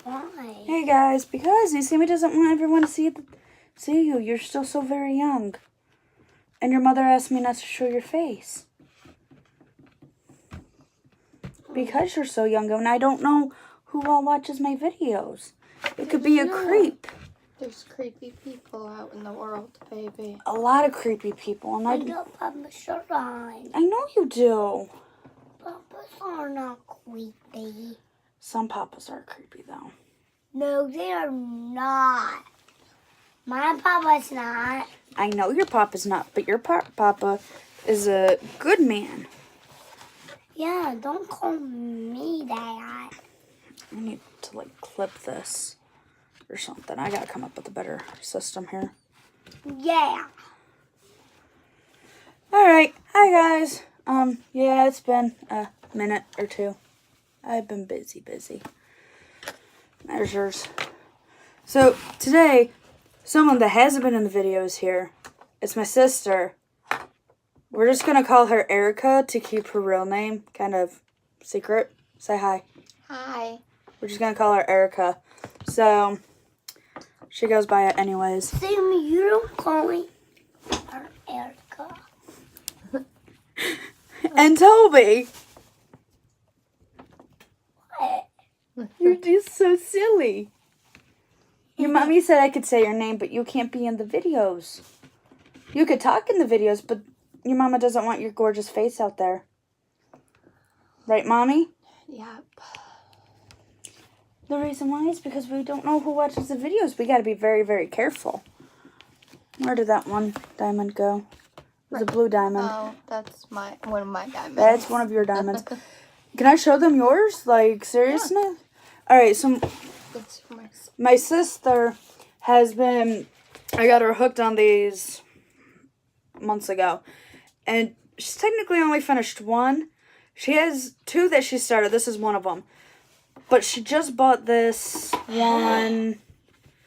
Why? Hey guys, because Sammy doesn't want everyone to see you. You're still so very young. And your mother asked me not to show your face. Because you're so young and I don't know who all watches my videos. It could be a creep. There's creepy people out in the world, baby. A lot of creepy people. And I got Papa's shirt on. I know you do. Papas are not creepy. Some papas are creepy though. No, they are not. My papa's not. I know your papa's not, but your papa is a good man. Yeah, don't call me that. I need to clip this or something. I gotta come up with a better system here. Yeah. Alright, hi guys. Yeah, it's been a minute or two. I've been busy. Measures. So, today, someone that hasn't been in the videos here, it's my sister. We're just gonna call her Erica to keep her real name kind of secret. Say hi. Hi. We're just gonna call her Erica. So, she goes by it anyways. Sammy, you don't call me Erica. And Toby! What? You're just so silly. Your mommy said I could say your name, but you can't be in the videos. You could talk in the videos, but your mama doesn't want your gorgeous face out there. Right, Mommy? Yep. The reason why is because we don't know who watches the videos. We gotta be very, very careful. Where did that one diamond go? It was a blue diamond. Oh, that's one of my diamonds. That's one of your diamonds. Can I show them yours? Like, seriously? Yeah. Alright, so That's for my sister has been, I got her hooked on these months ago. And she's technically only finished one. She has two that she started. This is one of them. But she just bought this one.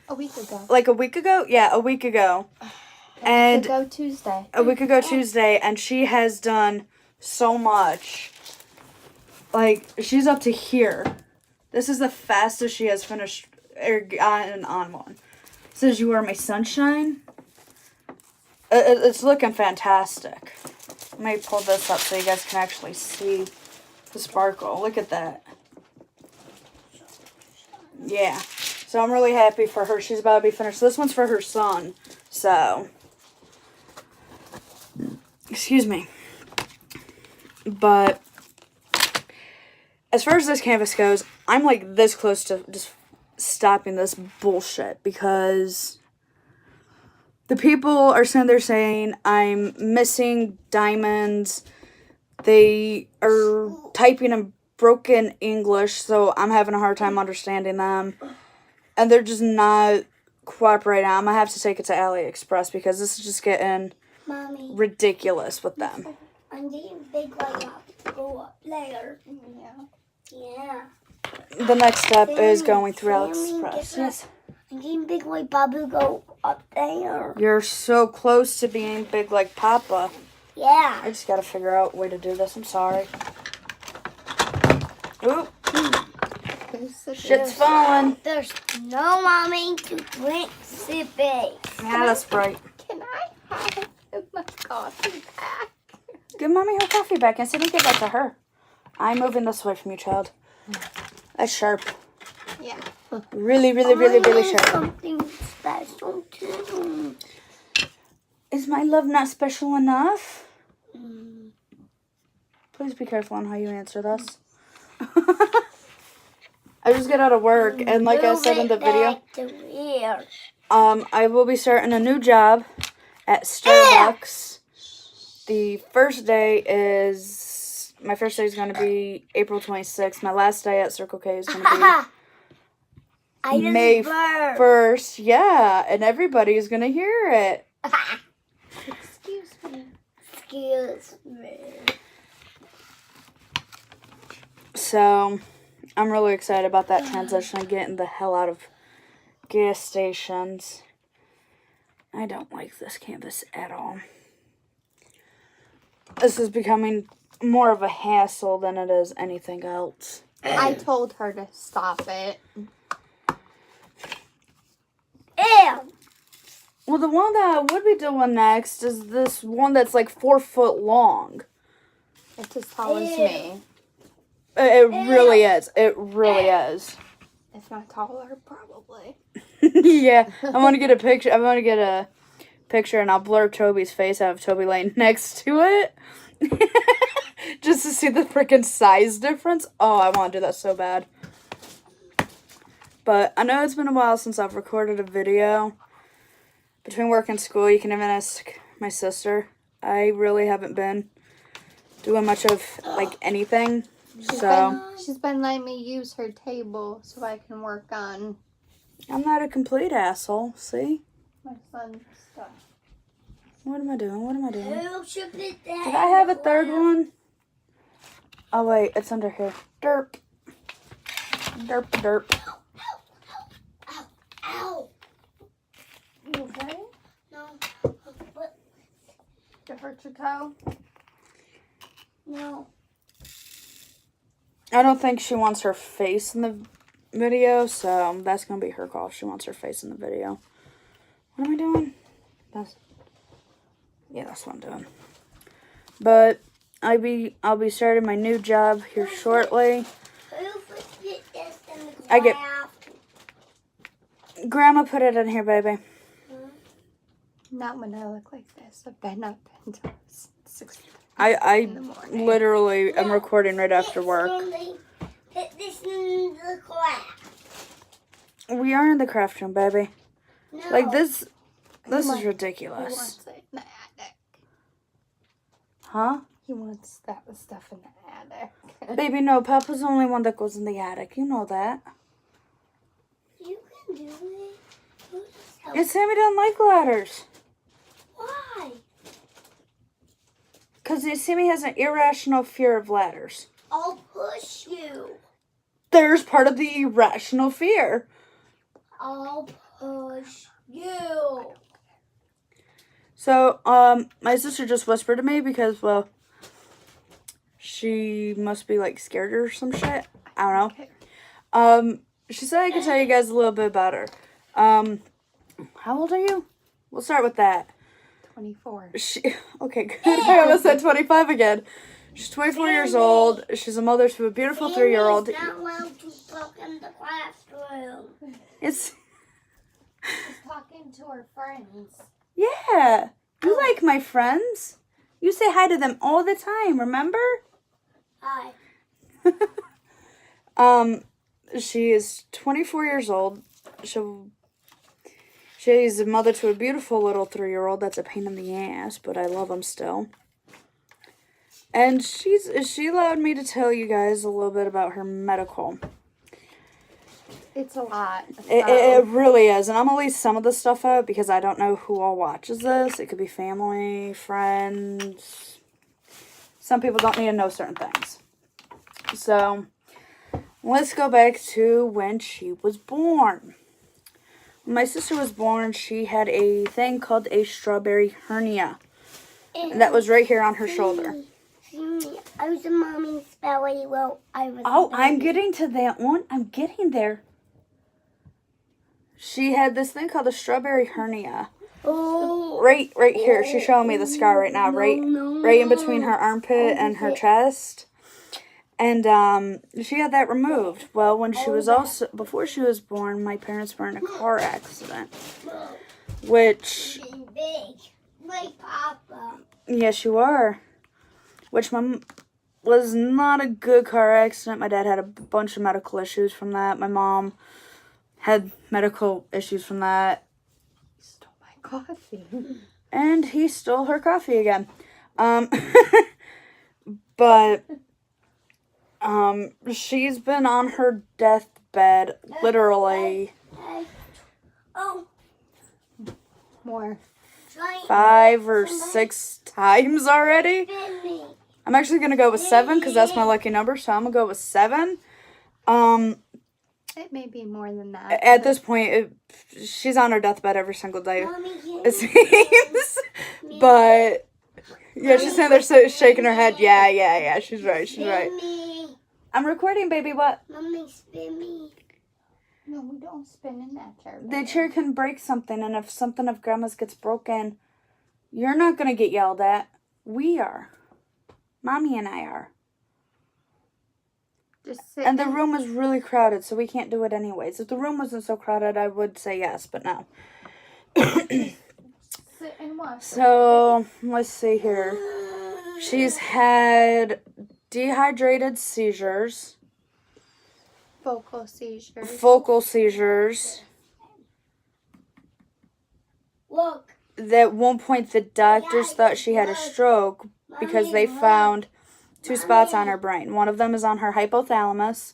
A week ago. Like a week ago? Yeah, a week ago. And A week ago Tuesday, and she has done so much. Like, she's up to here. This is the fastest she has finished or gotten on one. It says you are my sunshine. It's looking fantastic. Let me pull this up so you guys can actually see the sparkle. Look at that. Yeah. So I'm really happy for her. She's about to be finished. This one's for her son. So, excuse me. But as far as this canvas goes, I'm like this close to just stopping this bullshit because the people are sitting there saying I'm missing diamonds. They are typing in broken English, so I'm having a hard time understanding them. And they're just not cooperating. I'm going to have to take it to AliExpress because this is just getting Mommy, ridiculous with them. I'm getting big like that. Go up later. Yeah. The next step is going through Sammy, AliExpress. Yes. I'm getting big like Babu. Go up there. You're so close to being big like Papa. Yeah. I just got to figure out a way to do this. I'm sorry. Oop. Shit's falling. There's no mommy to drink sippy. Yeah, that's right. Can I have my coffee back? Give Mommy her coffee back and Sydney give that to her. I'm moving this away from you, child. That's sharp. Yeah. Really sharp. Something special too. Is my love not special enough? Mm. Please be careful on how you answer this. I just got out of work, and like I said in the video, I will be starting a new job at Starbucks. The first day is, my first day is going to be April 26th. My last day at Circle K is going to be May 1st. Yeah, and everybody is going to hear it. Excuse me. Excuse me. So, I'm really excited about that transition and getting the hell out of gas stations. I don't like this canvas at all. This is becoming more of a hassle than it is anything else. I told her to stop it. Ew. Well, the one that I would be doing next is this one that's like 4 foot long. It's as tall as Ew. me. It really is. It really is. If not taller, probably. Yeah, I want to get a picture. I want to get a picture, and I'll blur Toby's face out of Toby laying next to it, just to see the freaking size difference. Oh, I want to do that so bad. But I know it's been a while since I've recorded a video. Between work and school, you can even ask my sister. I really haven't been doing much of like anything. She's been letting me use her table so I can work on I'm not a complete asshole. See? my son's stuff. What am I doing? What am I doing? Who should put that? Did I have a third one? Oh wait, it's under here. Derp. Derp derp. Ow. Ow. You okay? No. What? Did it hurt your toe? No. I don't think she wants her face in the video, so that's gonna be her call if she wants her face in the video. What am I doing? That's what I'm doing. But I'll be starting my new job here shortly. Who put this in the I get- craft? Grandma put it in here, baby. Not when I look like this. I've been up until 6 in I the morning. literally am recording right after work. Put this in the craft. We are in the craft room, baby. No. Like this is Who ridiculous. wants it in the attic? Huh? He wants that stuff in the attic. Baby, no, Papa's the only one that goes in the attic. You know that. You can do it. You just help. And Sammy doesn't like ladders. Why? Because Sammy has an irrational fear of ladders. I'll push you. There's part of the irrational fear. I'll push you. So, my sister just whispered to me because, well, she must be, like, scared or some shit. I don't know. She said I could tell you guys a little bit about her. How old are you? We'll start with that. 24. Okay, good. I almost said 25 again. She's 24 years old. She's a mother to a beautiful 3-year-old. Sammy's not allowed to talk in the classroom. It's, She's talking to her friends. yeah. You like my friends. You say hi to them all the time, remember? Hi. She is 24 years old. She's a mother to a beautiful little 3-year-old. That's a pain in the ass, but I love him still. And she allowed me to tell you guys a little bit about her medical. It's a lot. It really is. And I'm going to leave some of the stuff out because I don't know who all watches this. It could be family, friends. Some people don't need to know certain things. So, let's go back to when she was born. When my sister was born, she had a thing called a strawberry hernia. And that was right here on her shoulder. I was a mommy's belly. Well, I was. Oh, I'm getting to that one. I'm getting there. She had this thing called a strawberry hernia. Oh. Right here. She's showing me the scar right now. Right in between her armpit and her chest. And she had that removed. Well, when she was before she was born, my parents were in a car accident. Which, Big. Like Papa. yes, you are. Which was not a good car accident. My dad had a bunch of medical issues from that. My mom had medical issues from that. He stole my coffee. And he stole her coffee again. But she's been on her deathbed literally Oh. More. 5 or 6 times already. Spin me. I'm actually gonna go with 7 because that's my lucky number, so I'm gonna go with 7. It may be more than that. At this point, she's on her deathbed every single day, Mommy, it seems. But yeah, she's sitting there shaking her head. Yeah. She's right. Spin me. I'm recording, baby. What? Mommy, spin me. No, we don't spin in that chair. The chair can break something, and if something of Grandma's gets broken, you're not going to get yelled at. We are. Mommy and I are. Just sit And the room is really crowded, so we can't do it anyways. If the room wasn't so crowded, I would say yes, but no. sit and watch. So, let's see here. She's had dehydrated seizures, Focal seizures. Look. At one point, the doctors thought she had a stroke because they found 2 spots on her brain. One of them is on her hypothalamus.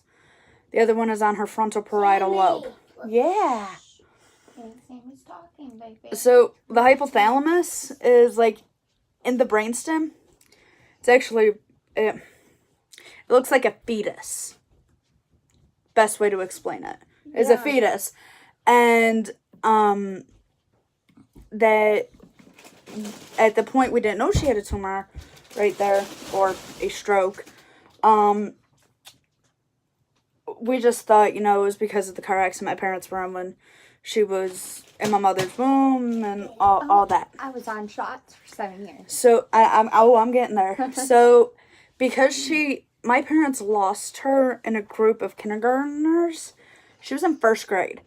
The other one is on her frontal parietal lobe. Yeah. Sammy's talking, baby. So the hypothalamus is like in the brainstem. It's actually, it looks like a fetus. Best way to explain it is a fetus. And that at the point we didn't know she had a tumor right there, or a stroke. We just thought, you know, it was because of the car accident my parents were in when she was in my mother's womb and all that. I was on shots for 7 years. So I'm getting there. So because my parents lost her in a group of kindergartners. She was in 1st grade.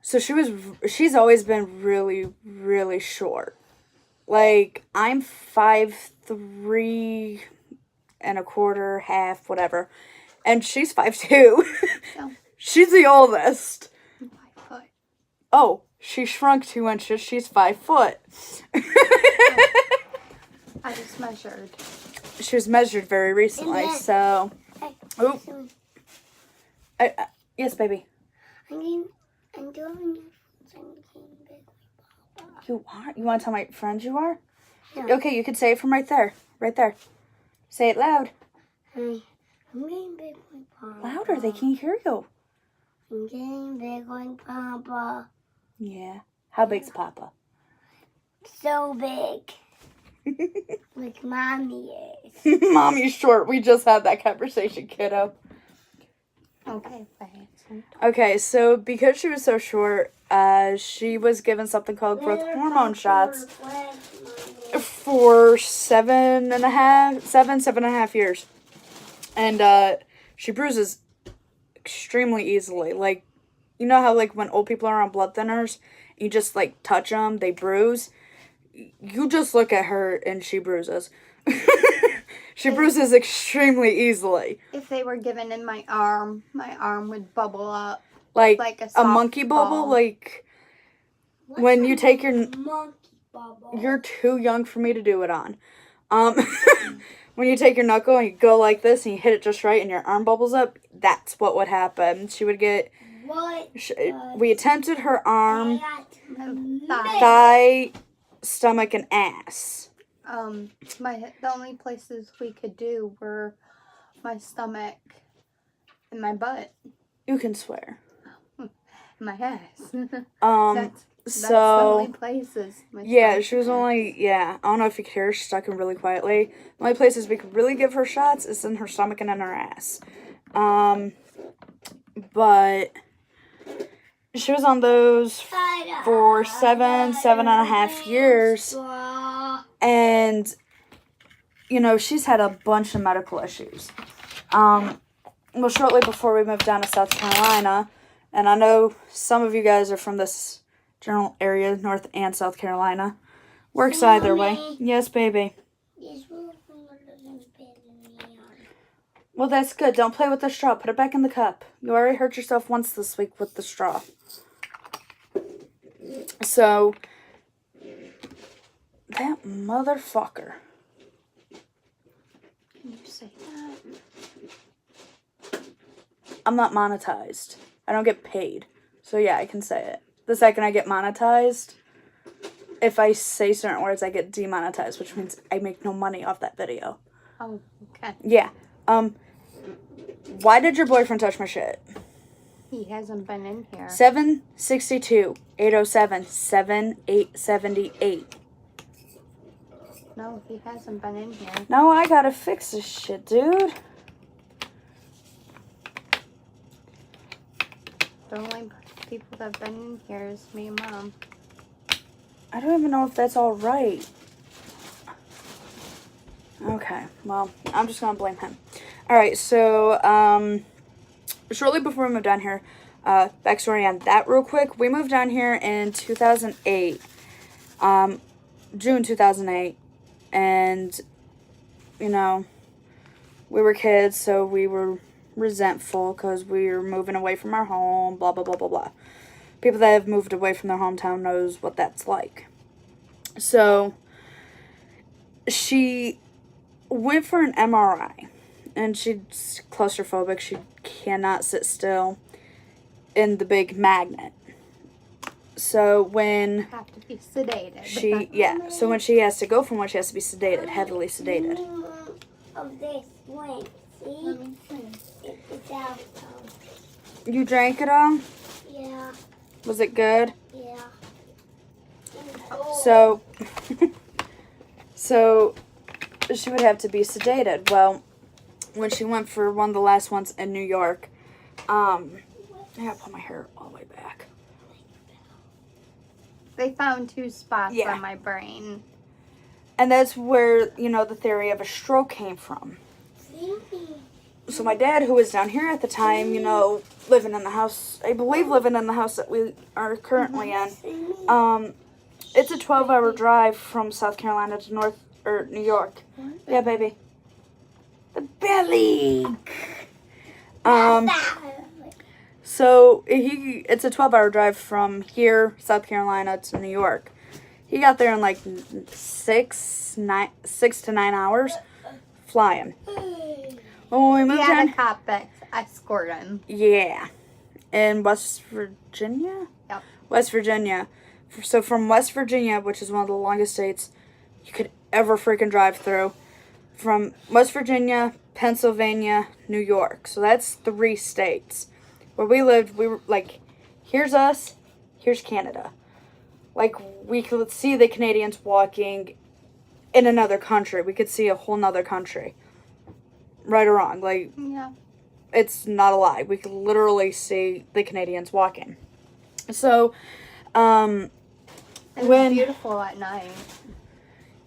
So she's always been really, really short. Like, I'm 5'3" and a quarter, half, whatever. And she's 5'2". No. She's the oldest. 5 foot. Oh, she shrunk 2 inches. She's 5 foot. I just measured. She was measured very recently, so. Oh. Yes, baby. I'm doing You are? You want to tell my friends you are? Yeah. Okay, you could say it from right there. Right there. Say it loud. Hey, I'm getting big like Papa. Louder, they can't hear you. I'm getting big like Papa. Yeah. How big's Papa? So big. Like Mommy is. Mommy's short. We just had that conversation, kiddo. Okay, fine. Okay, so because she was so short, she was given something called growth hormone shots for 7.5 years. And she bruises extremely easily. Like, you know how like when old people are on blood thinners, you just like touch them, they bruise? You just look at her and she bruises. She bruises extremely easily. If they were given in my arm would bubble up. Like a a monkey bubble, ball. like when you take your... monkey bubble. You're too young for me to do it on. When you take your knuckle and you go like this and you hit it just right and your arm bubbles up, that's what would happen. She would get... What? We attempted her arm, Thigh. thigh, stomach, and ass. The only places we could do were my stomach and my butt. You can swear. And my ass. That's the So... only places. Yeah, stomach she was and only, yeah, I don't know if you could hear her, she's talking really quietly. The only places we could really give her shots is in her stomach and in her ass. But she was on those for 7.5 years. And, you know, she's had a bunch of medical issues. Well, shortly before we moved down to South Carolina, and I know some of you guys are from this general area, North and South Carolina. Works either way. Yes, baby. Well, that's good. Don't play with the straw. Put it back in the cup. You already hurt yourself once this week with the straw. So, that motherfucker. Can you say that? I'm not monetized. I don't get paid. So, yeah, I can say it. The second I get monetized, if I say certain words, I get demonetized, which means I make no money off that video. Oh, okay. Yeah. Why did your boyfriend touch my shit? He hasn't been in here. 762-807-7878. No, he hasn't been in here. No, I gotta fix this shit, dude. The only people that have been in here is me and Mom. I don't even know if that's all right. Okay, well, I'm just gonna blame him. Alright, so, shortly before we moved down here, backstory on that real quick. We moved down here in 2008, June 2008, and, you know, we were kids, so we were resentful because we were moving away from our home, blah, blah, blah, blah, blah. People that have moved away from their hometown knows what that's like. So, she went for an MRI, and she's claustrophobic. She cannot sit still in the big magnet. So when Have to be sedated. so when she has to go from one, she has to be sedated, heavily sedated. Of this wing. See? It's out. You drank it all? Yeah. Was it good? Yeah. So, so she would have to be sedated. Well, when she went for one of the last ones in New York, I gotta pull my hair all the way back. They found 2 spots Yeah. on my brain. And that's where, you know, the theory of a stroke came from. See? So my dad, who was down here at the time, you know, living in the house, I believe living in the house that we are currently in, it's a 12-hour drive from South Carolina to New York. Yeah, baby. The belly. So it's a 12-hour drive from here, South Carolina, to New York. He got there in like 6 to 9 hours flying. Well, when we moved He had down, a cop that escorted him. yeah, in West Virginia. Yep. West Virginia. So from West Virginia, which is one of the longest states you could ever freaking drive through, from West Virginia, Pennsylvania, New York. So that's 3 states. Where we lived, we were like, here's us, here's Canada. Like, we could see the Canadians walking in another country. We could see a whole nother country. Right or wrong. Like, Yeah. it's not a lie. We could literally see the Canadians walking. So, It was when, beautiful at night.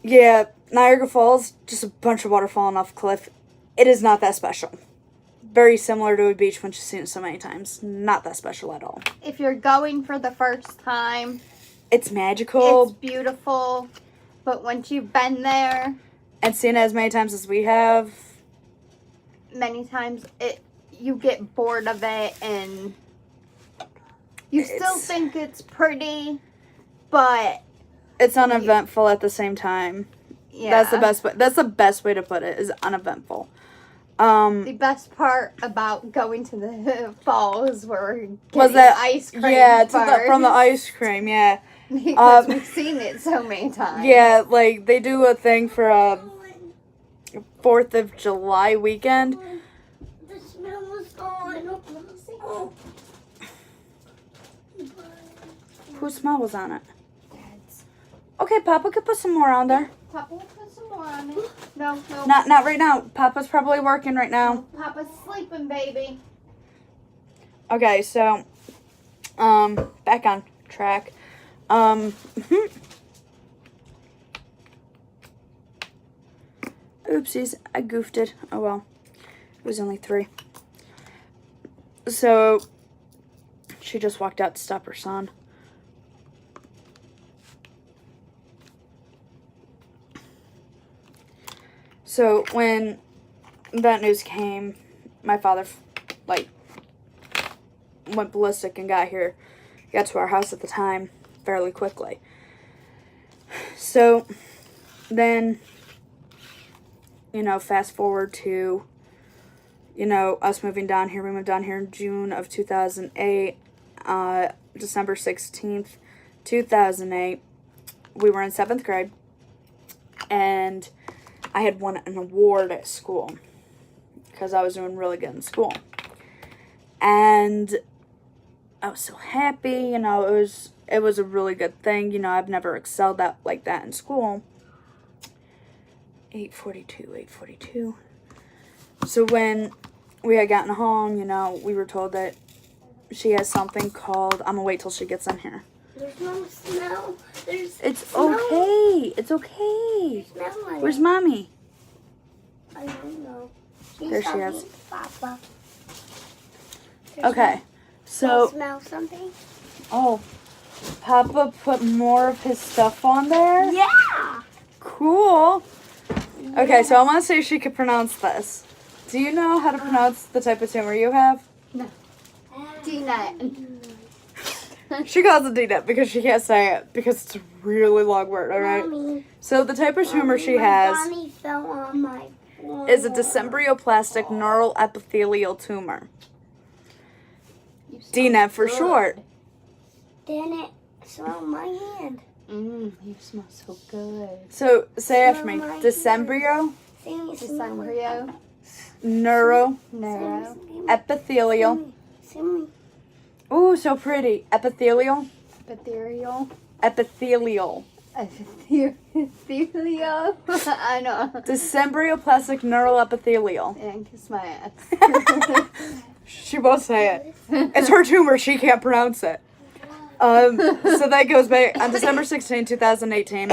yeah, Niagara Falls, just a bunch of water falling off a cliff. It is not that special. Very similar to a beach once you've seen it so many times. Not that special at all. If you're going for the first time, It's magical. it's beautiful. But once you've been there And seen it as many times as we have. many times, you get bored of it and you still It's- think it's pretty, but It's uneventful at the same time. yeah. That's the best way to put it, is uneventful. The best part about going to the falls were getting Was that ice cream Yeah, first, from the ice cream, yeah. because we've seen it so many times. Yeah, like they do a thing for a 4th of July weekend. The smell was gone. Oh. Whose smell was on it? Dad's. Okay, Papa could put some more on there. Papa will put some more on it. No. Not right now. Papa's probably working right now. Papa's sleeping, baby. Okay, so back on track. Oopsies, I goofed it. Oh well. It was only 3. So she just walked out to stop her son. So when that news came, my father went ballistic and got to our house at the time fairly quickly. So then, you know, fast forward to, you know, us moving down here. We moved down here in June of 2008, December 16th, 2008. We were in 7th grade, and I had won an award at school because I was doing really good in school. And I was so happy, you know, it was a really good thing. You know, I've never excelled like that in school. 8:42. So when we had gotten home, you know, we were told that she has something called, I'm gonna wait till she gets in here. There's no smell. There's It's smell. okay. It's okay. Smell on Where's it. Mommy? I don't know. There she talking is. to Papa. There's Okay. no So, smell something. oh, Papa put more of his stuff on there? Yeah. Cool. Okay, so I want to see if she could pronounce this. Do you know how to pronounce the type of tumor you have? D-nut. She calls it DNET because she can't say it because it's a really long word, alright? Mommy, So the type of tumor she my has bunny fell on my floor. is a decembryoplastic neural epithelial tumor. You smell DNET for good. short. Then it smell my hand. You smell so good. So say after me. Smell my Decembrio, See me smell it. Decembrio. neuro, Neuro. epithelial. See me. Ooh, so pretty. Epithelial. Ethereal. Epithelial. Ethereal. I know. Decembryoplastic neural epithelial. And kiss my ass. She won't say it. It's her tumor. She can't pronounce it. So that goes back on December 16, 2018.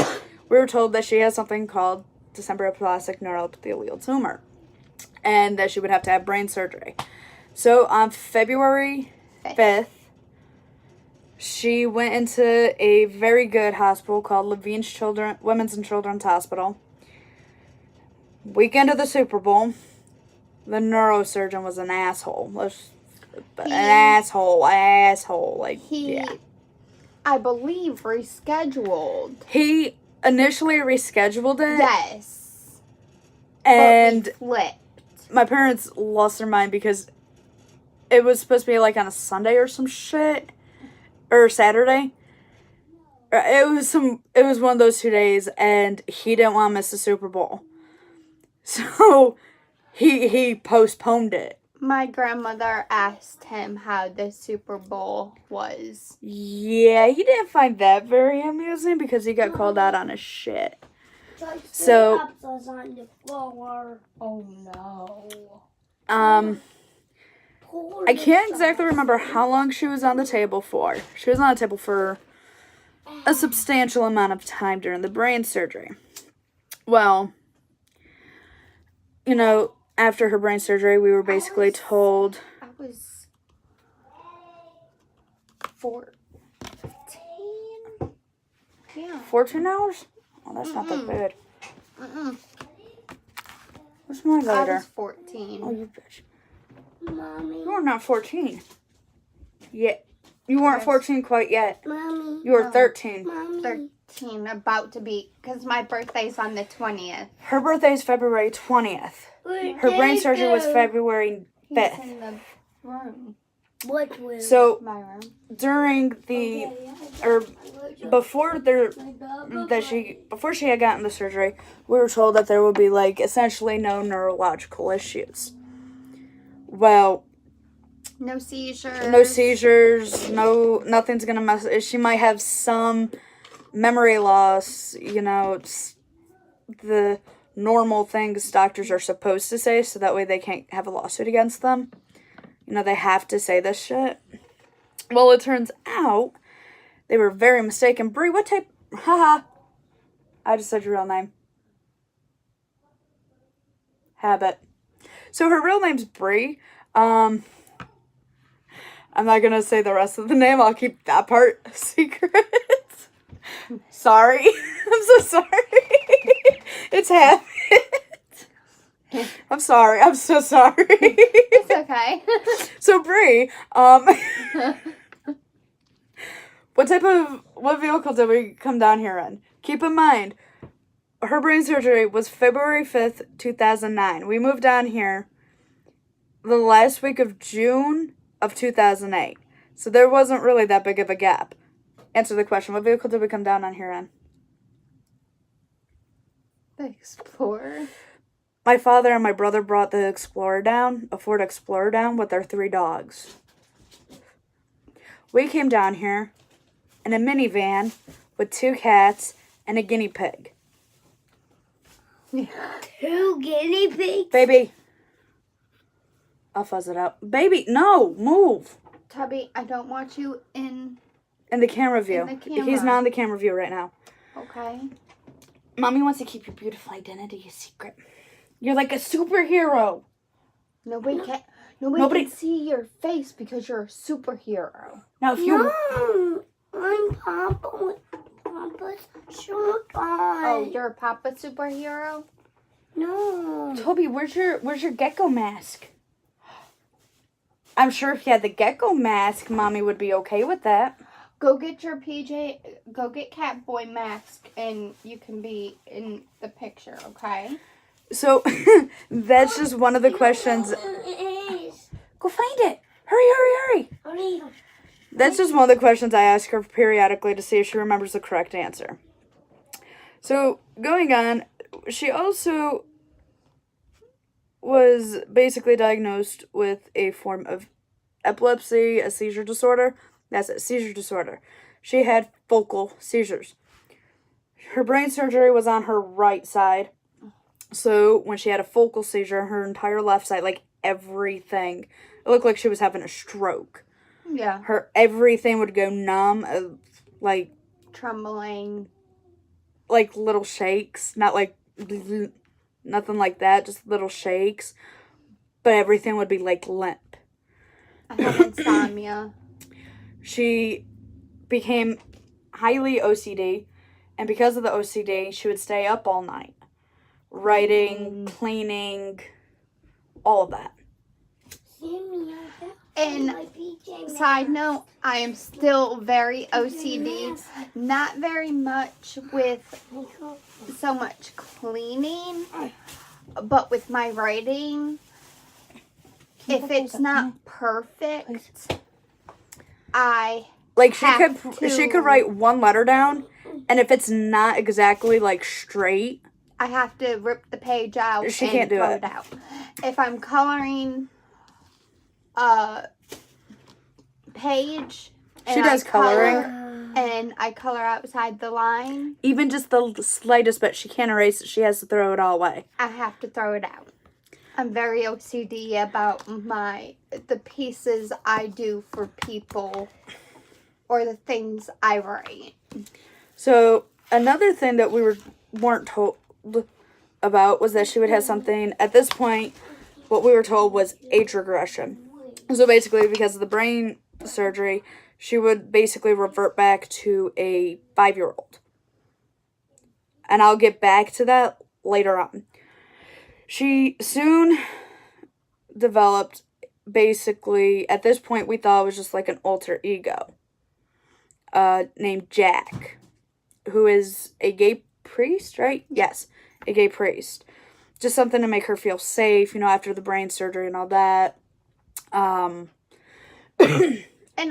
We were told that she has something called decembryoplastic neural epithelial tumor, and that she would have to have brain surgery. So on February 5th, she went into a very good hospital called Levine's Women's and Children's Hospital. Weekend of the Super Bowl, the neurosurgeon was an asshole. Asshole. Like, He, yeah. I believe, rescheduled. He initially rescheduled it, Yes. and But we flipped. my parents lost their mind because it was supposed to be like on a Sunday or some shit, or Saturday. It was one of those 2 days, and he didn't want to miss the Super Bowl, so he postponed it. My grandmother asked him how the Super Bowl was. Yeah, he didn't find that very amusing because he got called out on his shit. So- Apples on the floor. Oh no. I can't exactly remember how long she was on the table for. She was on the table for a substantial amount of time during the brain surgery. Well, you know, after her brain surgery, we were basically told, I was 14. Yeah. 14 hours? Oh, that's not that bad. Mm-mm. What's my I lighter? was 14. Oh, you bitch. Mommy. You are not 14. Yet. You weren't Yes. 14 quite yet. Mommy. You were No. 13. Mommy. 13, about to be, because my birthday's on the 20th. Her birthday is February 20th. Her brain surgery was February He's 5th. in the room. What will? So, My room. during the, or before before she had gotten the surgery, we were told that there would be, like, essentially no neurological issues. Well, No seizures. no seizures, nothing's gonna mess. She might have some memory loss, you know, it's the normal things doctors are supposed to say, so that way they can't have a lawsuit against them. You know, they have to say this shit. Well, it turns out they were very mistaken. Brie, what type? Haha. I just said your real name. Habit. So her real name's Brie. I'm not gonna say the rest of the name. I'll keep that part a secret. Sorry. I'm so sorry. It's habit. I'm sorry. I'm so sorry. It's okay. So Brie, what vehicle did we come down here in? Keep in mind, her brain surgery was February 5th, 2009. We moved down here the last week of June of 2008. So there wasn't really that big of a gap. Answer the question. What vehicle did we come down on here in? The Explorer. My father and my brother brought the Explorer down, a Ford Explorer down with their 3 dogs. We came down here in a minivan with 2 cats and a guinea pig. Yeah. 2 guinea pigs. Baby. I'll fuzz it out. Baby, no, move. Tubby, I don't want you in. In the camera view. In the camera. He's not in the camera view right now. Okay. Mommy wants to keep your beautiful identity a secret. You're like a superhero. Nobody can see your face because you're a superhero. Now, if you... No, I'm Papa with Papa's shirt on. Oh, you're a Papa superhero? No. Toby, where's your gecko mask? I'm sure if you had the gecko mask, Mommy would be okay with that. Go get your go get Catboy mask and you can be in the picture, okay? So, that's just one of the questions. It is. Go find it. Hurry. Hurry. That's just one of the questions I ask her periodically to see if she remembers the correct answer. So, going on, she also was basically diagnosed with a form of epilepsy, a seizure disorder. That's a seizure disorder. She had focal seizures. Her brain surgery was on her right side. So, when she had a focal seizure, her entire left side, like everything, it looked like she was having a stroke. Yeah. Her everything would go numb, like Trembling. like little shakes, not like nothing like that, just little shakes. But everything would be like limp. I have insomnia. She became highly OCD, and because of the OCD, she would stay up all night, writing, cleaning, all of that. And side note, I am still very OCD. Not very much with so much cleaning, but with my writing, if it's not perfect, I Like have she to- could write one letter down, and if it's not exactly like straight, I have to rip the page out She and can't do throw it. it out. If I'm coloring a page, She and does I color- coloring. and I color outside the line, Even just the slightest bit, she can't erase it. She has to throw it all away. I have to throw it out. I'm very OCD about the pieces I do for people or the things I write. So another thing that we weren't told about was that she would have something. At this point, what we were told was age regression. So basically, because of the brain surgery, she would basically revert back to a 5-year-old. And I'll get back to that later on. She soon developed, basically, at this point, we thought it was just like an alter ego named Jack, who is a gay priest, right? Yes, a gay priest. Just something to make her feel safe, after the brain surgery and all that. And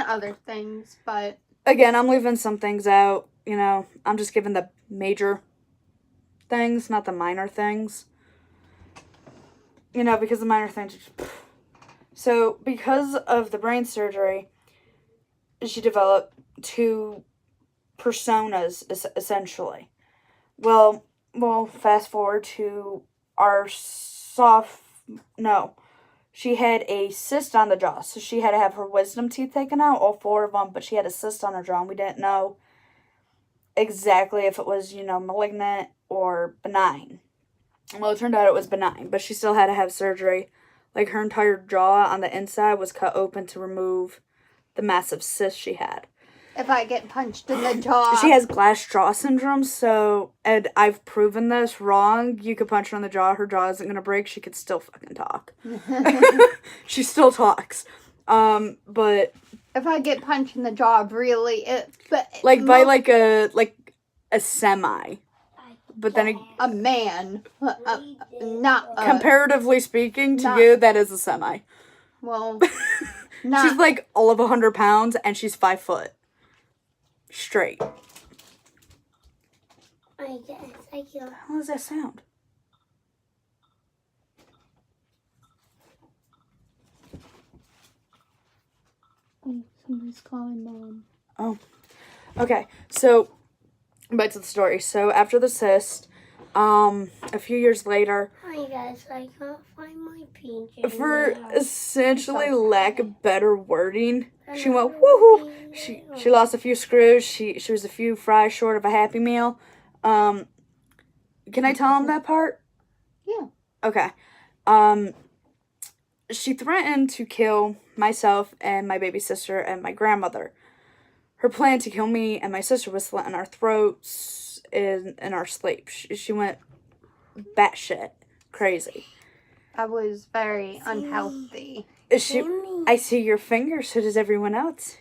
other things, but Again, I'm leaving some things out, I'm just giving the major things, not the minor things. Because the minor things are just... So, because of the brain surgery, she developed 2 personas, essentially. Well, fast forward to she had a cyst on the jaw, so she had to have her wisdom teeth taken out, all 4 of them, but she had a cyst on her jaw, and we didn't know exactly if it was, malignant or benign. Well, it turned out it was benign, but she still had to have surgery. Like, her entire jaw on the inside was cut open to remove the massive cyst she had. if I get punched in the jaw, She has glass jaw syndrome, and I've proven this wrong. You could punch her in the jaw, her jaw isn't going to break, she could still fucking talk. She still talks. But... if I get punched in the jaw, really, by a semi. But then, a man, not comparatively speaking to not- you, that is a semi. well, She's not like all of 100 pounds, and she's 5 foot. Straight. I guess I can. How does that sound? Somebody's calling Mom. Oh. Okay, so, back to the story. So, after the cyst, A few years later, Hi guys, I can't find my PJ. for now. essentially So lack of better wording, she went Another woohoo. PJ. She lost a few screws. She was a few fries short of a Happy Meal. Can I tell him that part? Yeah. Okay. She threatened to kill myself and my baby sister and my grandmother. Her plan to kill me and my sister was slitting our throats in our sleep. She went batshit crazy. I was very unhealthy. I see your fingers, so does everyone else.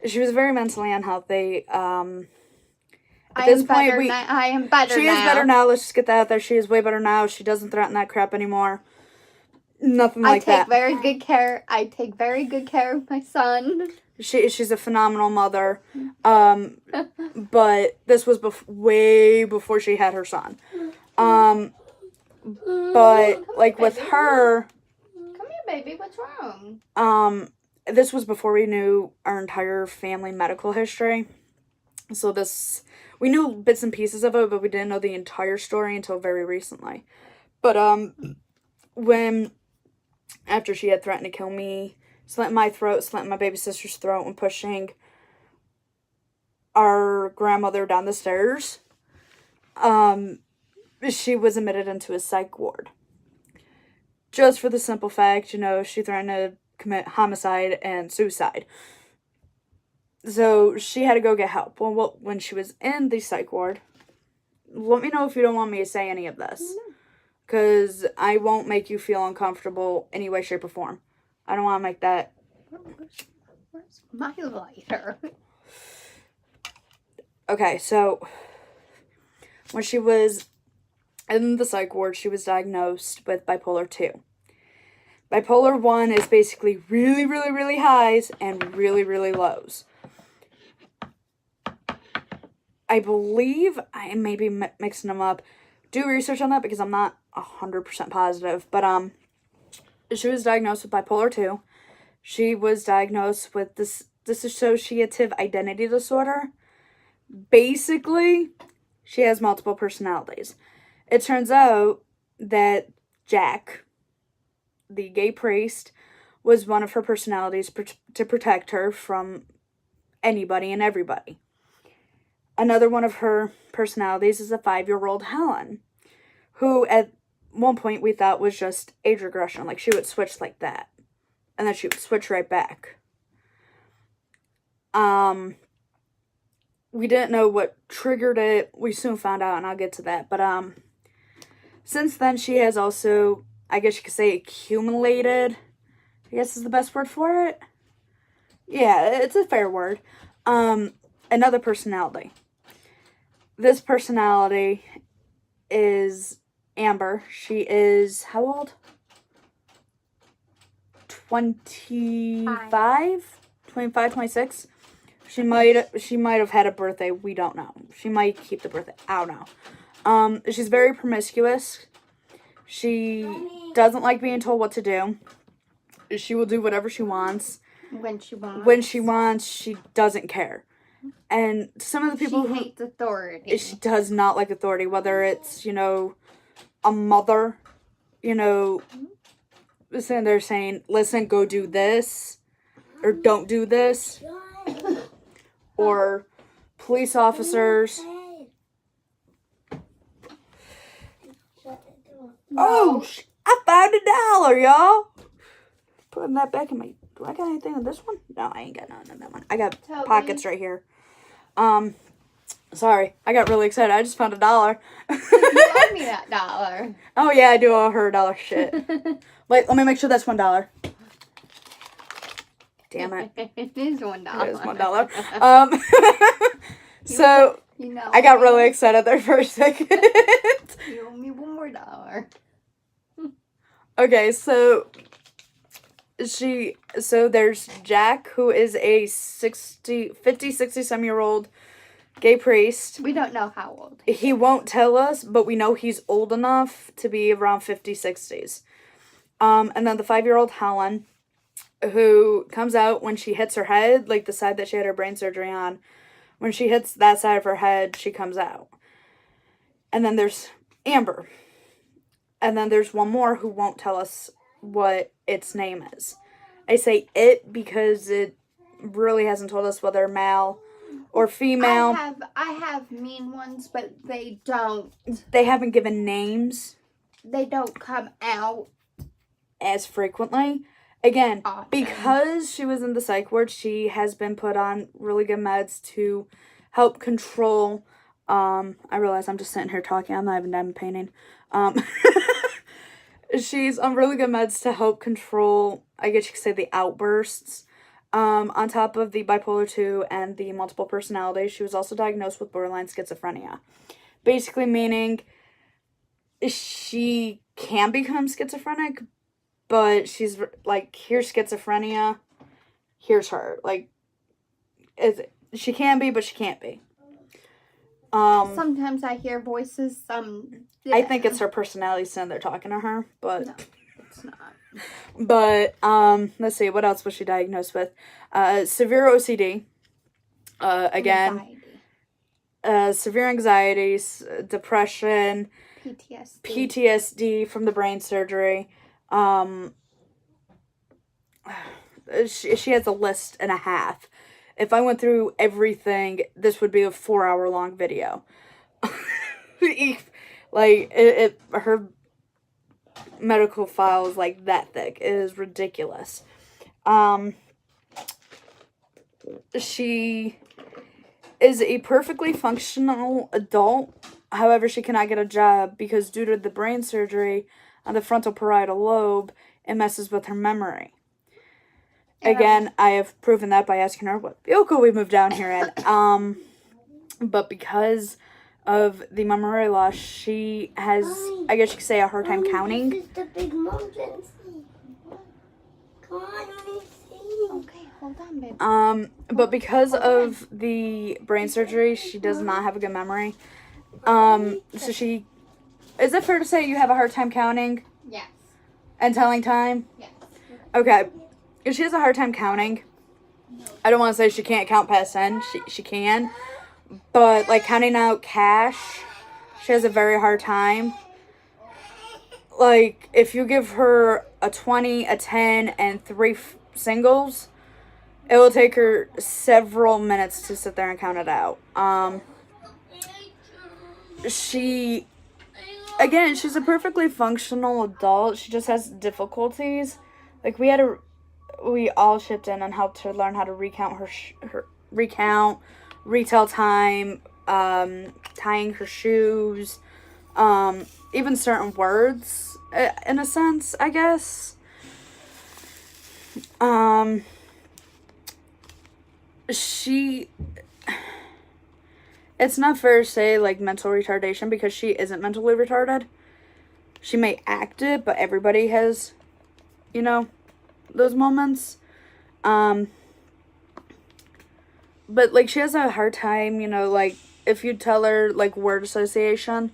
She was very mentally unhealthy. At this point, I am better she now. is better now. Let's just get that out there. She is way better now. She doesn't threaten that crap anymore. Nothing like that. I take very good care of my son. She's a phenomenal mother. But this was way before she had her son. But like with her, Come here, baby. What's wrong? this was before we knew our entire family medical history. So we knew bits and pieces of it, but we didn't know the entire story until very recently. But after she had threatened to kill me, slit my throat, slit my baby sister's throat, and pushing our grandmother down the stairs, she was admitted into a psych ward. Just for the simple fact, she threatened to commit homicide and suicide. So she had to go get help. Well, when she was in the psych ward, let me know if you don't want me to say any of this. Because I won't make you feel uncomfortable any way, shape, or form. I don't want to make that. Where's my lighter? Okay, so when she was in the psych ward, she was diagnosed with bipolar 2. Bipolar 1 is basically really, really, really highs and really, really lows. I believe I may be mixing them up. Do research on that because I'm not 100% positive. But she was diagnosed with bipolar 2. She was diagnosed with this dissociative identity disorder. Basically, she has multiple personalities. It turns out that Jack, the gay priest, was one of her personalities to protect her from anybody and everybody. Another one of her personalities is a 5-year-old Helen, who at one point we thought was just age regression. Like, she would switch like that, and then she would switch right back. We didn't know what triggered it. We soon found out, and I'll get to that. But since then, she has also, I guess you could say, accumulated, I guess is the best word for it. Yeah, it's a fair word. Another personality. This personality is Amber. She is how old? 25, 26. She might have had a birthday. We don't know. She might keep the birthday. I don't know. She's very promiscuous. She doesn't like being told what to do. She will do whatever she wants. When she wants. When she wants, she doesn't care. And some of the people she hates authority. She does not like authority, whether it's, a mother, sitting there saying, listen, go do this, or don't do this, or police officers. Oh, I found $1, y'all. Putting that back in my, do I got anything on this one? No, I ain't got nothing on that one. I got pockets right here. Sorry, I got really excited. I just found $1. You owe me that $1. Oh yeah, I do owe her $1. Shit. Wait, let me make sure that's $1. Damn it. It is $1. It is $1. So I got really excited there for a second. You owe me one more $1. Okay, so there's Jack, who is a 60-some-year-old gay priest. We don't know how old. He won't tell us, but we know he's old enough to be around 50s, 60s. And then the 5-year-old Helen, who comes out when she hits her head, like the side that she had her brain surgery on. When she hits that side of her head, she comes out. And then there's Amber. And then there's one more who won't tell us what its name is. I say it because it really hasn't told us whether male or female. I have mean ones, but they don't haven't given names come out as frequently. Again, often. because she was in the psych ward, she has been put on really good meds to help control. I realize I'm just sitting here talking. I'm not even done painting. She's on really good meds to help control, I guess you could say, the outbursts. On top of the bipolar 2 and the multiple personality, she was also diagnosed with borderline schizophrenia. Basically meaning she can become schizophrenic, but she's like, here's schizophrenia, here's her. Like, she can be, but she can't be. Sometimes I hear voices. I think it's her personality saying they're talking to her, but no, it's not. But let's see, what else was she diagnosed with? Severe OCD. Again, severe anxiety, depression, PTSD from the brain surgery. She has a list and a half. If I went through everything, this would be a 4-hour long video. Like, her medical file is like that thick. It is ridiculous. She is a perfectly functional adult. However, she cannot get a job because due to the brain surgery on the frontal parietal lobe, it messes with her memory. Again, I have proven that by asking her what vehicle we moved down here in. But because of the memory loss, she has, I guess you could say, a hard time counting. This is the big mountains. Come on, let me see. Okay, hold on, babe. But because of the brain surgery, she does not have a good memory. So she, is it fair to say you have a hard time counting? Yes. And telling time? Yes. Okay. If she has a hard time counting, I don't want to say she can't count past 10. She can. But, like, counting out cash, she has a very hard time. Like, if you give her a 20, a 10, and 3 singles, it will take her several minutes to sit there and count it out. She's a perfectly functional adult. She just has difficulties. Like, we all chipped in and helped her learn how to recount her retail time, tying her shoes, even certain words, in a sense, I guess. It's not fair to say, like, mental retardation because she isn't mentally retarded. She may act it, but everybody has, those moments. But, like, she has a hard time, like, if you tell her, like, word association,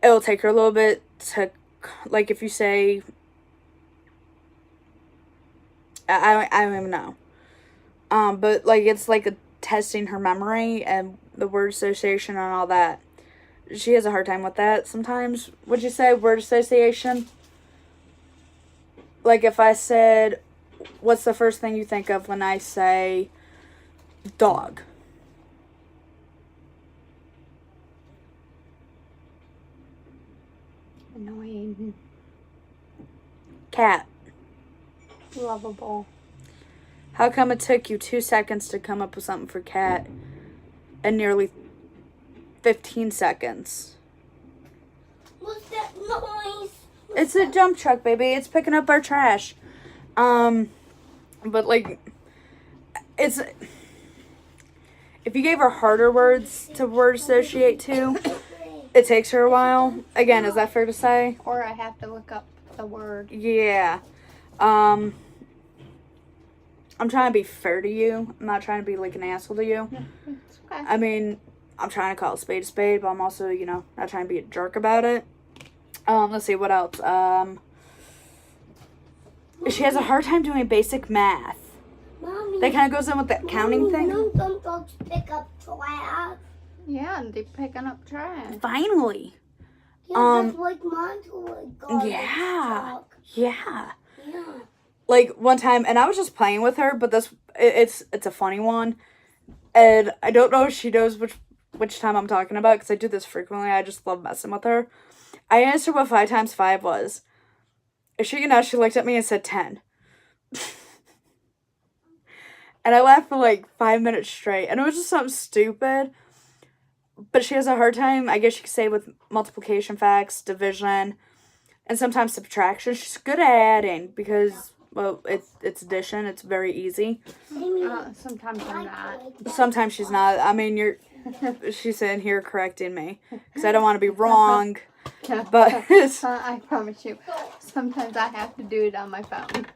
it'll take her a little bit to, like, if you say, I don't even know. But, like, it's, like, testing her memory and the word association and all that. She has a hard time with that sometimes. Would you say word association? Like, if I said, what's the first thing you think of when I say dog? Annoying. Cat. Lovable. How come it took you 2 seconds to come up with something for cat and nearly 15 seconds? What's that noise? It's a dump truck, baby. It's picking up our trash. But, like, if you gave her harder words to word associate to, it takes her a while. Again, is that fair to say? Or I have to look up the word. Yeah. I'm trying to be fair to you. I'm not trying to be, like, an asshole to you. It's okay. I mean, I'm trying to call a spade, but I'm also, not trying to be a jerk about it. Let's see, what else? She has a hard time doing basic math. Mommy, That kind of goes in with that counting thing. Some dogs pick up trash. Yeah, and they're picking up trash. Finally. Yeah, that's like mine to like garbage Yeah. truck. Yeah. Yeah. Like one time, and I was just playing with her, but it's a funny one, and I don't know if she knows which time I'm talking about because I do this frequently. I just love messing with her. I asked her what 5 times 5 was. If she, she looked at me and said 10. And I laughed for like 5 minutes straight, and it was just something stupid. But she has a hard time, I guess you could say, with multiplication facts, division, and sometimes subtraction. She's good at adding because, well, it's addition. It's very easy. Sometimes I'm not. Sometimes she's not. I mean, she's sitting here correcting me because I don't want to be wrong. But I promise you, sometimes I have to do it on my phone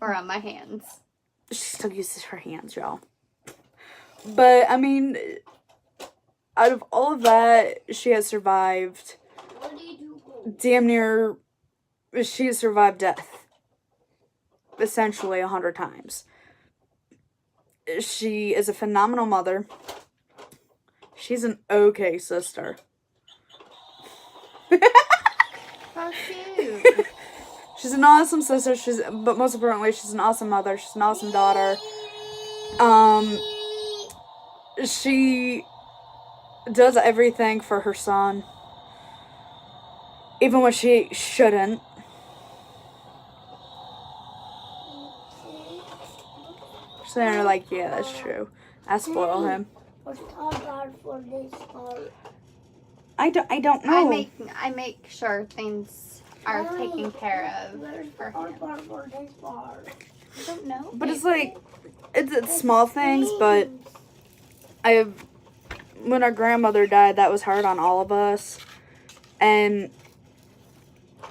or on my hands. she still uses her hands, y'all. But, I mean, out of all of that, she has survived damn near, she has survived death. Essentially 100 times. She is a phenomenal mother. She's an okay sister. How cute. She's an awesome sister. But most importantly, she's an awesome mother. She's an awesome daughter. She does everything for her son, even when she shouldn't. She's there like, yeah, that's true. I spoil him. What's hard for this part? I don't know. I make sure things are taken care of Where's for the hard him. part for this part? I don't know. But it's like, it's small things, but when our grandmother died, that was hard on all of us. And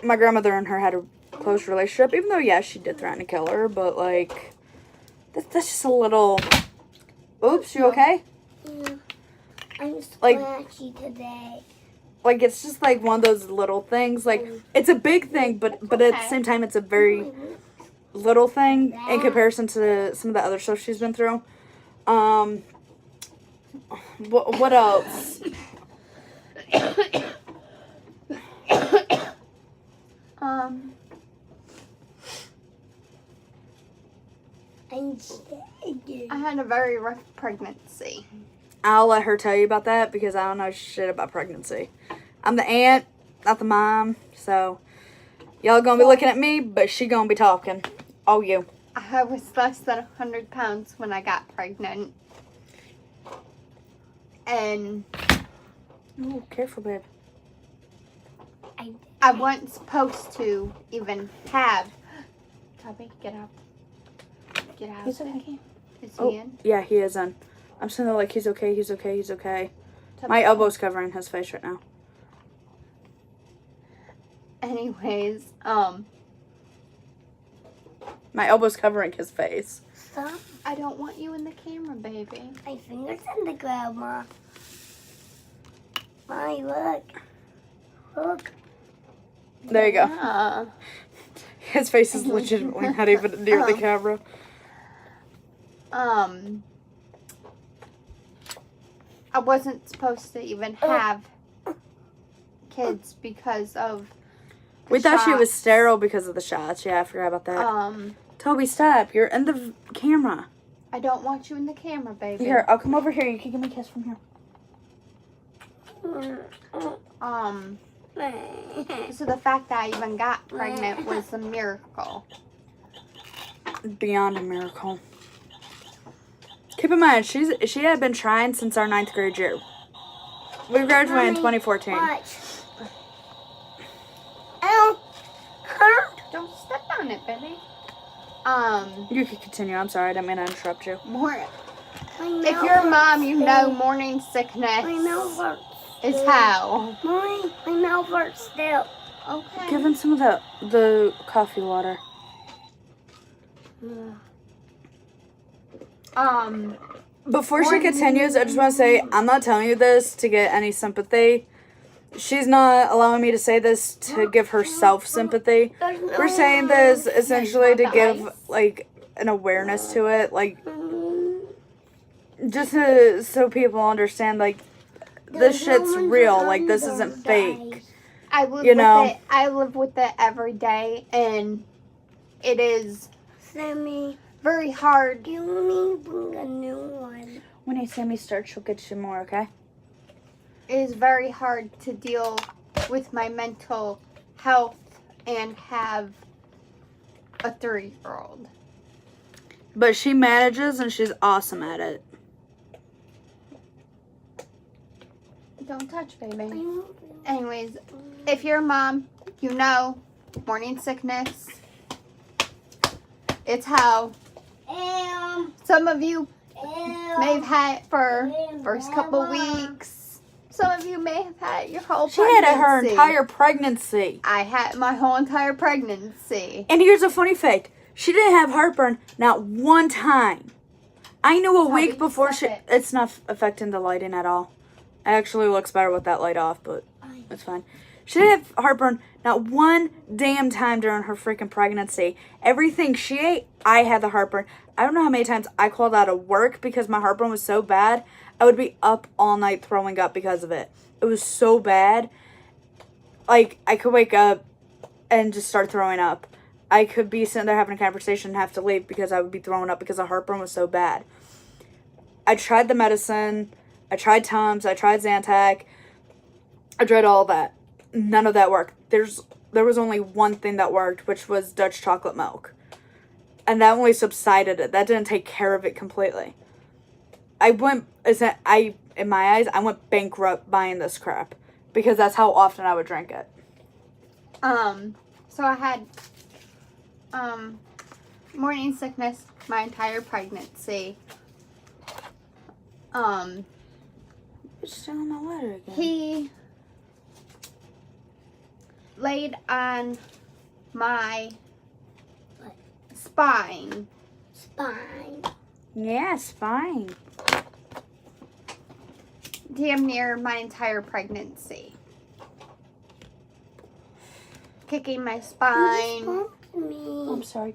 my grandmother and her had a close relationship, even though, yeah, she did threaten to kill her, but, like, that's just a little... Oops, you okay? Yeah. I'm Like- scratchy today. Like, it's just, like, one of those little things. Like, it's a big thing, but at the same time, it's a very little thing in comparison to some of the other stuff she's been through. What else? I had a very rough pregnancy. I'll let her tell you about that because I don't know shit about pregnancy. I'm the aunt, not the mom, so y'all gonna be looking at me, but she gonna be talking. Oh, you. I was less than 100 pounds when I got pregnant. And Oh, careful, babe. I wasn't supposed to even have... Tubby, get out. Get out. He's okay. Is he Oh, in? yeah, he is in. I'm sitting there like, he's okay, he's okay, he's okay. Tubby. My elbow's covering his face right now. Anyways, My elbow's covering his face. Stop. I don't want you in the camera, baby. My fingers in the grandma. My look. Look. There you go. Yeah. His face is legitimately not even near the camera. I wasn't supposed to even have kids because of the We thought she was shots. sterile because of the shots. Yeah, I forgot about that. Toby, stop. You're in the camera. I don't want you in the camera, baby. Here, I'll come over here. You can give me a kiss from here. So the fact that I even got pregnant was a miracle. Beyond a miracle. Keep in mind, she had been trying since our 9th grade year. We graduated in 2014. Watch. Ow. Hurt. Don't step on it, baby. You can continue. I'm sorry. I didn't mean to interrupt you. More. My mouth If you're a mom, you know hurts. morning My sickness mouth hurts. is hell. My mouth hurts still. Okay. Give him some of the coffee water. Before she continues, I just want to say, I'm not telling you this to get any sympathy. She's not allowing me to say this to give herself sympathy. There's no We're saying this essentially to Nice. give, like, an awareness to it. Like, Mm, just so people understand, like, this shit's real. Like, this isn't fake. I live You with know? it. I live with it every day, and it is Sammy, very hard. you need to bring a new one. When Sammy starts, she'll get you more, okay? It is very hard to deal with my mental health and have a 3-year-old. But she manages, and she's awesome at it. Don't touch, baby. I Anyways, if you're a mom, you know morning sickness. It's hell. Some of you may have had it for first couple weeks. Some of you may have had it your whole She had pregnancy. it her entire pregnancy. I had my whole entire pregnancy. And here's a funny fact. She didn't have heartburn not one time. I knew a How do week you before set it? It's not affecting the lighting at all. It actually looks better with that light off, but it's fine. She didn't have heartburn not one damn time during her freaking pregnancy. Everything she ate, I had the heartburn. I don't know how many times I called out of work because my heartburn was so bad. I would be up all night throwing up because of it. It was so bad. Like, I could wake up and just start throwing up. I could be sitting there having a conversation and have to leave because I would be throwing up because the heartburn was so bad. I tried the medicine. I tried Tums. I tried Zantac. I tried all that. None of that worked. There was only one thing that worked, which was Dutch chocolate milk. And that only subsided it. That didn't take care of it completely. In my eyes, I went bankrupt buying this crap. Because that's how often I would drink it. So I had, morning sickness my entire pregnancy. You're still on my letter again. He laid on my spine. Yeah, it's fine. Damn near my entire pregnancy. Kicking my spine, I'm sorry.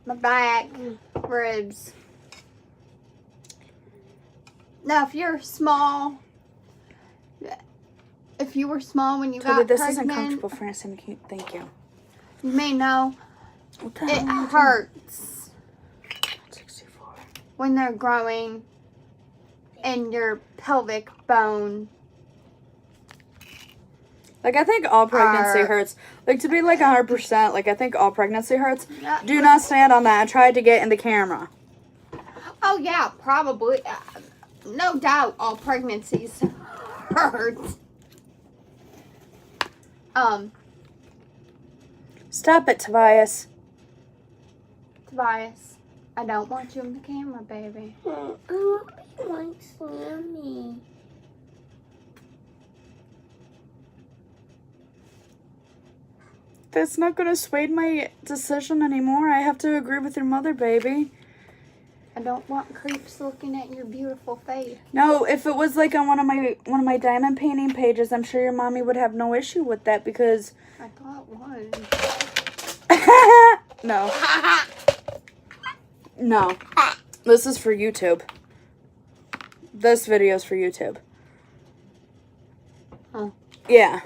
my back, ribs. Now, if you're small, if you were small when you Toby, got this pregnant, isn't comfortable for us. Thank you. you may know What the it hell? hurts 64. when they're growing in your pelvic bone. Like, I think all pregnancy hurts. Like, to be like 100%, like, I think all pregnancy hurts. Do not stand on that. I tried to get in the camera. Oh yeah, probably. No doubt all pregnancies hurt. Stop it, Tobias. Tobias, I don't want you in the camera, baby. I want to be like Sammy. That's not going to sway my decision anymore. I have to agree with your mother, baby. I don't want creeps looking at your beautiful face. No, if it was like on one of my diamond painting pages, I'm sure your mommy would have no issue with that because I thought it was. no. No. This is for YouTube. This video is for YouTube. Oh. Yeah.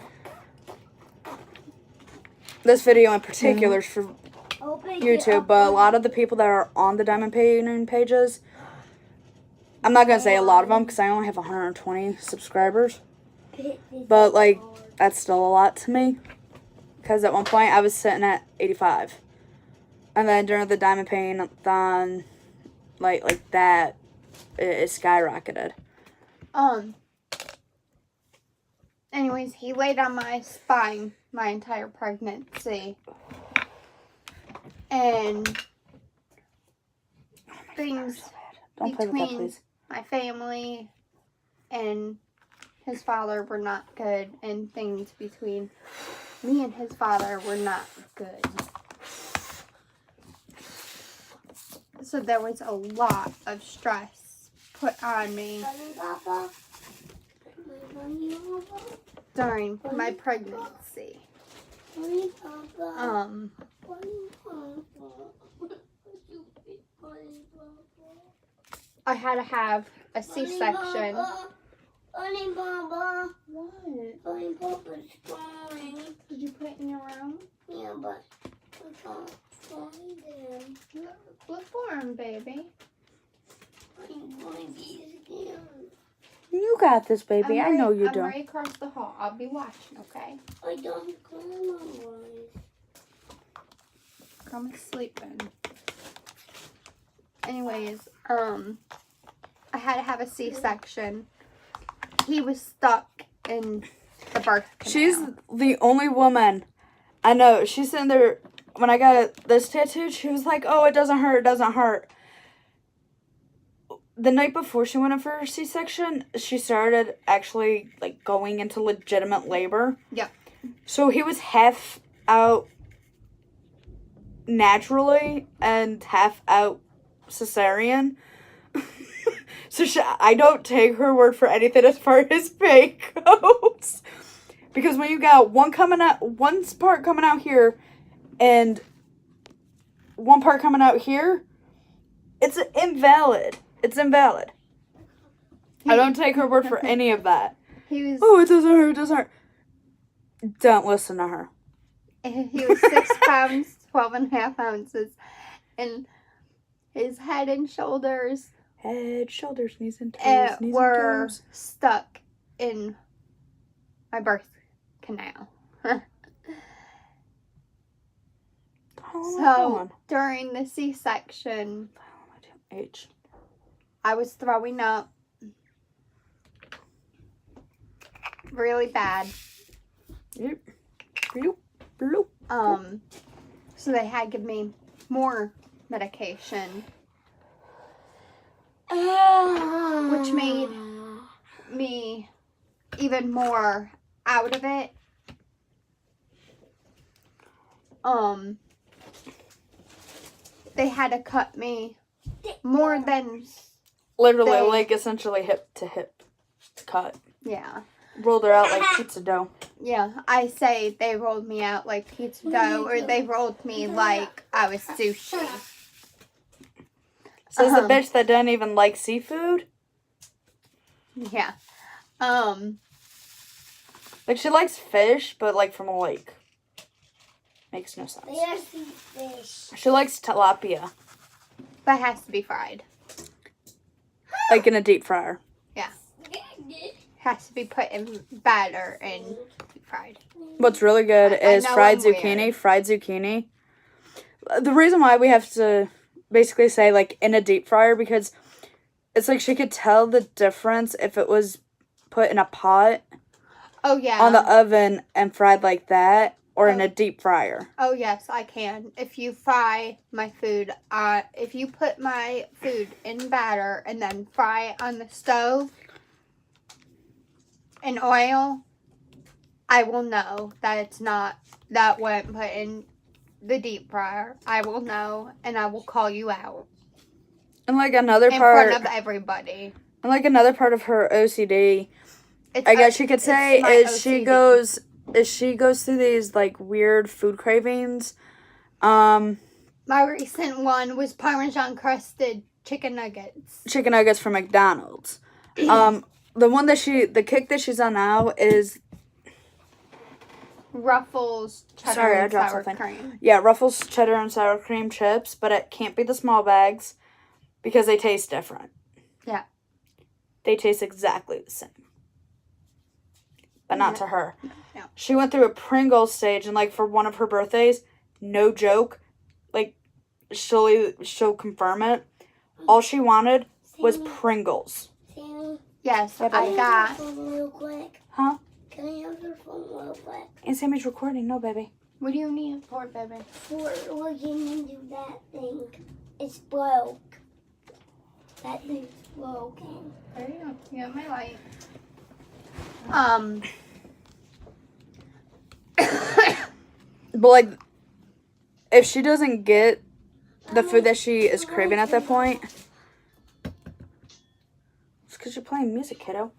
This video in particular is for YouTube, but a lot of the people that are on the diamond painting pages, I'm not going to say a lot of them because I only have 120 subscribers, but like, that's still a lot to me because at one point I was sitting at 85, and then during the diamond paint-a-thon, like that, it skyrocketed. Anyways, he laid on my spine my entire pregnancy. And things Don't play with that, between please. my family and his father were not good, and things between me and his father were not good. So there was a lot of stress put on me during my pregnancy. I had to have a C-section Bunny Baba. What? Bunny Baba's flying. Did you put it in your room? Yeah, but I can't find him. Look for him, baby. I'm going to be again. You got this, baby. I know you I'm do. right across the hall. I'll be watching, okay? I don't call my voice. I'm sleeping. Anyways, I had to have a C-section. He was stuck in the birth canal. She's the only woman I know. She's sitting there. When I got this tattooed, she was like, "Oh, it doesn't hurt. It doesn't hurt." The night before she went in for her C-section, she started actually like going into legitimate labor. Yep. So he was half out naturally and half out cesarean. So I don't take her word for anything as far as fake goes. Because when you got one part coming out here and one part coming out here, it's invalid. It's invalid. I don't take her word for any of that. He was. Oh, it doesn't hurt. It doesn't hurt. Don't listen to her. He was 6 pounds, 12.5 ounces, and his head and shoulders Head, shoulders, knees, and toes. Knees were and toes. stuck in my birth canal. So during the C-section, H. I was throwing up really bad. Yep. Bloop, bloop. So they had to give me more medication, which made me even more out of it. They had to cut me more than, Literally, they- like, essentially hip to hip cut. yeah. Rolled her out like pizza dough. Yeah, I say they rolled me out like pizza dough, or they rolled me like I was sushi. Says the bitch that doesn't even like seafood. Yeah. Like, she likes fish, but, like, from a lake. Makes no sense. There's the fish. She likes tilapia. That has to be fried. Like, in a deep fryer. Has to be put in batter and be fried. What's really good I is know fried I'm zucchini. weird. Fried zucchini. The reason why we have to basically say, like, in a deep fryer, because it's like she could tell the difference if it was put in a pot Oh yeah. on the oven and fried like that, or in a deep fryer. Oh yes, I can. If you fry my food, if you put my food in batter and then fry it on the stove in oil, I will know that it's not, that wasn't put in the deep fryer. I will know, and I will call you out And like another in part, front of everybody. and like another part of her OCD, It's, I guess you could say, it's my is she OCD. goes through these like weird food cravings. My recent one was Parmesan crusted chicken nuggets. Chicken nuggets from McDonald's. The kick that she's on now is Ruffles cheddar Sorry, I and dropped sour something. cream. Ruffles cheddar and sour cream chips, but it can't be the small bags because they taste different. Yeah. They taste exactly the same. But not to her. No. She went through a Pringles stage, and like for one of her birthdays, no joke, like she'll confirm it. All she wanted was Pringles. Sammy, Yes, Yeah, I can I got. have your phone real quick? Huh? Can I have your phone real quick? And Sammy's recording. No, baby. What do you need for it, baby? For looking into that thing. It's broke. That thing's broken. There you go. You have my light. But like, if she doesn't get the food that she is craving at that point, it's because you're playing music, kiddo.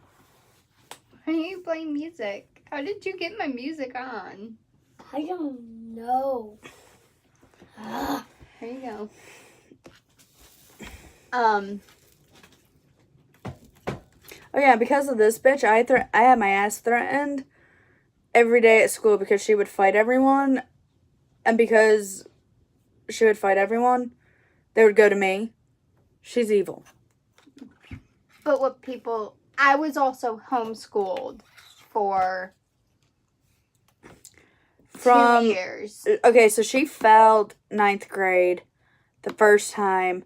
Why are you playing music? How did you get my music on? I don't know. There you go. Oh yeah, because of this bitch, I had my ass threatened every day at school because she would fight everyone, and because she would fight everyone, they would go to me. She's evil. But I was also homeschooled for 2 years. Okay, so she failed 9th grade the first time,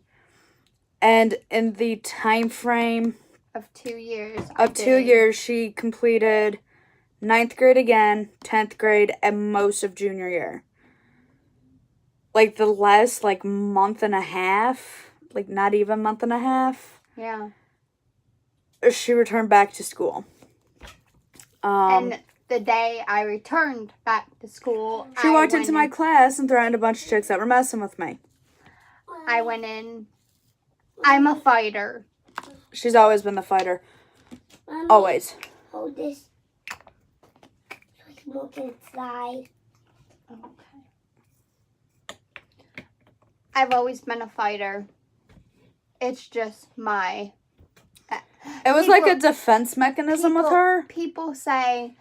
and in the time frame Of 2 years. of 2 years, she completed 9th grade again, 10th grade, and most of junior year. Like the last month and a half, not even month and a half, Yeah. she returned back to school. And the day I returned back to school, She walked into my class and threatened a bunch of chicks that were messing with me. I went in. I'm a fighter. She's always been the fighter. Mommy, Always. hold this. So I can look inside. Okay. I've always been a fighter. It's just my... It was like a defense mechanism with her. People say